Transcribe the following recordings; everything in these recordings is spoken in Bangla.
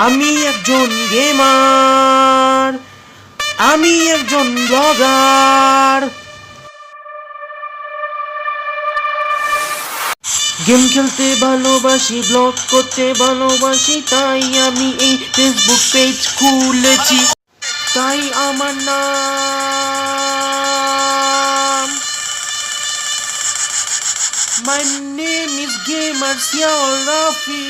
আমি একজন গেমার, আমি একজন ব্লগার। গেম খেলতে ভালোবাসি, ব্লগ করতে ভালোবাসি, তাই আমি এই ফেসবুক পেজ খুলেছি। তাই আমার নাম, my name is gamer Siaul Rafi.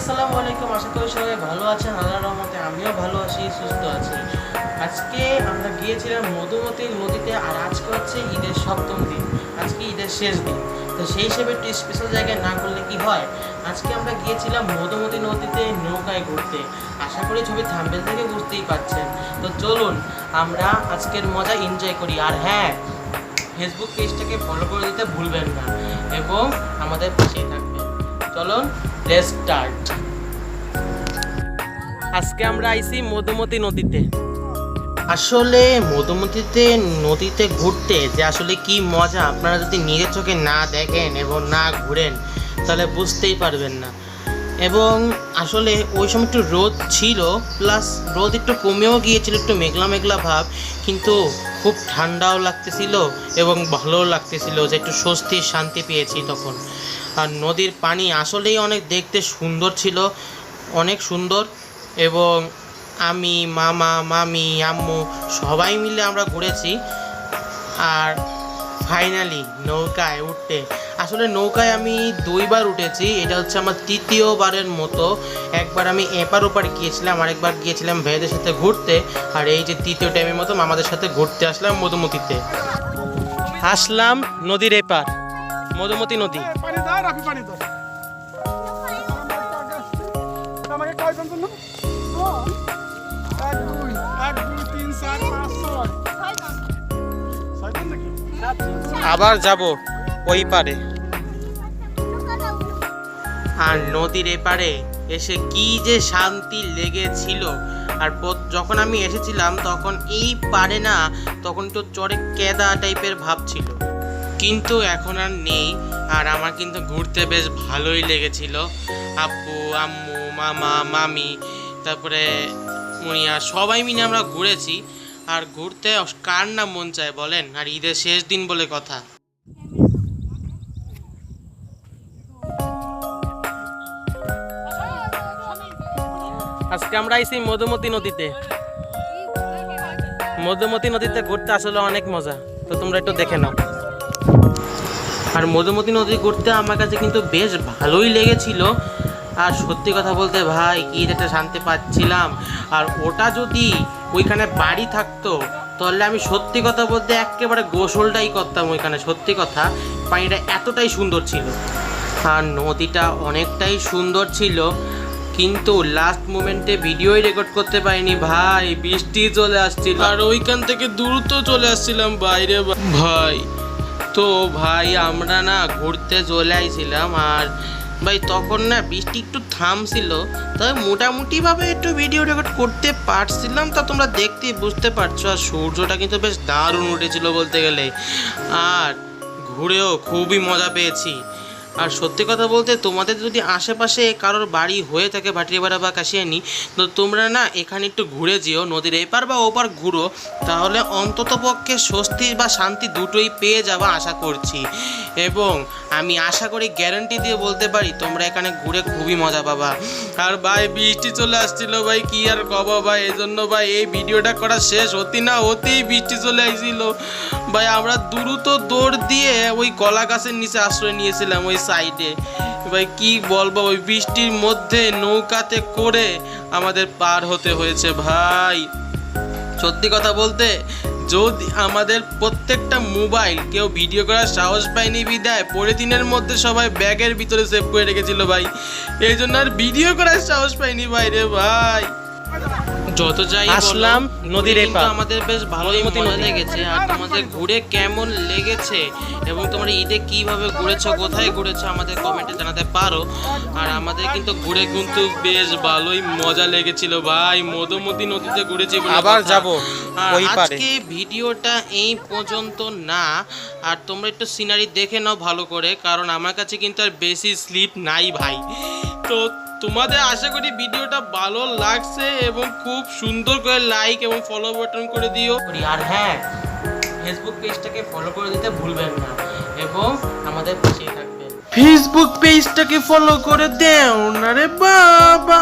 আসসালামু আলাইকুম, আশা করি সবাই ভালো আছেন। আল্লাহর রহমতে আমিও ভালো আছি, সুস্থ আছি। আজকে আমরা গিয়েছিলাম মধুমতি নদীতে, আর আজকে হচ্ছে ঈদের 7ম দিন, আজকে ঈদের শেষ দিন। তো সেই হিসেবে একটু স্পেশাল জায়গায় না করলে কি হয়। আজকে আমরা গিয়েছিলাম মধুমতি নদীতে নৌকায় ঘুরতে। আশা করি ছবি থাম্বনেল থেকে বুঝতেই পারছেন। তো চলুন আমরা আজকের মজা এনজয় করি। আর হ্যাঁ, ফেসবুক পেজটাকে ফলো করে দিতে ভুলবেন না এবং আমাদের পাশেই থাকবেন। চলুন লেটস স্টার্ট। আজকে আমরা আইছি মধুমতি নদীতে। আসলে মধুমতিতে নদীতে ঘুরতে যে আসলে কি মজা, আপনারা যদি নিজের চোখে না দেখেন এবং না ঘুরেন তাহলে বুঝতেই পারবেন না। এবং আসলে ওই সময় একটু রোদ ছিল, প্লাস রোদ একটু কমেও গিয়েছিল, একটু মেঘলা মেঘলা ভাব, কিন্তু খুব ঠান্ডাও লাগতেছিল এবং ভালোও লাগতেছিল, যে একটু স্বস্তির শান্তি পেয়েছি তখন। আর নদীর পানি আসলেই অনেক দেখতে সুন্দর ছিল, অনেক সুন্দর। এবং আমি, মামা, মামি, আম্মু সবাই মিলে আমরা ঘুরেছি। আর ফাইনালি নৌকায় উঠতে, আসলে নৌকায় আমি 2বার উঠেছি, এটা হচ্ছে আমার 3য়বারের মতো। একবার আমি এপার ওপার গিয়েছিলাম, আরেকবার গিয়েছিলাম ভাইদের সাথে ঘুরতে, আর এই যে 3য় টাইমের মতো মামাদের সাথে ঘুরতে আসলাম মধুমতিতে। আসলাম নদীর এপার, মধুমতি নদী। আবার যাব ওই পারে। আর নদীর এপারে এসে কি যে শান্তি লেগেছিল। আর যখন আমি এসেছিলাম তখন এই পারে না, তখন তো চরে কেদা টাইপের ভাব ছিল, কিন্তু এখন আর নেই। আর আমার কিন্তু ঘুরতে বেশ ভালোই লেগেছিল। আব্বু, আম্মু, মামা, মামি, তারপরে মুনিয়া সবাই মিলে আমরা ঘুরেছি। আর ঘুরতে কার না মন চায় বলেন, আর ঈদের শেষ দিন বলে কথা। আজকে আমরা আইছি মধুমতি নদীতে। মধুমতি নদীতে ঘুরতে আসলে অনেক মজা, তো তোমরা একটু দেখে নাও। আর মধুমতি নদী ঘুরতে আমার কাছে কিন্তু বেশ ভালোই লেগেছিল। আর সত্যি কথা বলতে ভাই, কি একটা শান্তি পাচ্ছিলাম। আর ওটা যদি ওইখানে বাড়ি থাকতো তাহলে আমি সত্যি কথা বলতে একেবারে গোসলটাই করতাম ওইখানে। সত্যি কথা, পানিটা এতটাই সুন্দর ছিল আর নদীটা অনেকটাই সুন্দর ছিল, কিন্তু লাস্ট মোমেন্টে ভিডিওই রেকর্ড করতে পারিনি ভাই, বৃষ্টি চলে আসছিল আর ওইখান থেকে দ্রুত চলে আসছিলাম বাইরে ভাই। তো ভাই আমরা না ঘুরতে চলে আইছিলাম, আর ভাই তখন না বৃষ্টি একটু থামছিল, তবে মোটামুটিভাবে একটু ভিডিও রেকর্ড করতে পারছিলাম। তা তোমরা দেখতেই বুঝতে পারছো। আর সূর্যটা কিন্তু বেশ দারুণ উঠেছিল বলতে গেলে, আর ঘুরেও খুবই মজা পেয়েছি। আর সত্যি কথা বলতে, তোমাদের যদি আশেপাশে কারোর বাড়ি হয়ে থাকে ভাটিয়াপাড়া বা কাশিয়ানি, তো তোমরা না এখানে একটু ঘুরে যেও, নদীর এপার বা ওপার ঘুরো, তাহলে অন্তত পক্ষে স্বস্তি বা শান্তি দুটোই পেয়ে যাবা আশা করছি। এবং আমি আশা করি, গ্যারান্টি দিয়ে বলতে পারি, তোমরা এখানে ঘুরে খুবই মজা পাবা। আর ভাই বৃষ্টি চলে আসছিল ভাই, কি আর কব ভাই, এই জন্য ভাই এই ভিডিওটা করা শেষ হতি না হতেই বৃষ্টি চলে আসছিল ভাই। আমরা দ্রুত দৌড় দিয়ে ওই কলা গাছের নিচে আশ্রয় নিয়েছিলাম ওই সাইডে। ভাই কি বলবো, ওই বৃষ্টির মধ্যে নৌকাতে করে আমাদের পার হতে হয়েছে ভাই। সত্যি কথা বলতে, যদি আমাদের প্রত্যেকটা মোবাইল কেউ ভিডিও করার সাহস পায়নি বিদায় পরের দিনের মধ্যে সবাই ব্যাগের ভিতরে সেভ করে রেখেছিল ভাই, এই জন্য আর ভিডিও করার সাহস পাইনি ভাই রে ভাই। যত যাই আসলাম নদীর এপার, আমাদের বেশ ভালোই মজা লেগেছে। আর তোমাদের ঘুরে কেমন লেগেছে এবং তোমরা ঈদে কিভাবে ঘুরেছো, কোথায় ঘুরেছো আমাদের কমেন্টে জানাতে পারো। আর আমাদের কিন্তু ঘুরে কিন্তু বেশ ভালোই মজা লেগেছিল ভাই, মধুমতি নদীতে ঘুরেছি আবার যাব। আজকে ভিডিওটা এই পর্যন্ত না, আর তোমরা একটু সিনারি দেখে নাও ভালো করে, কারণ আমার কাছে কিন্তু আর বেশি স্লিপ নাই ভাই। তো তোমাদের আশা করি ভিডিওটা ভালো লাগছে এবং খুব সুন্দর করে লাইক এবং ফলো বাটন করে দিও। আর হ্যাঁ, ফেসবুক পেজটাকে ফলো করে দিতে ভুলবেন না এবং আমাদের পাশেই থাকবেন। ফেসবুক পেজটাকে ফলো করে দেও না রে বাবা।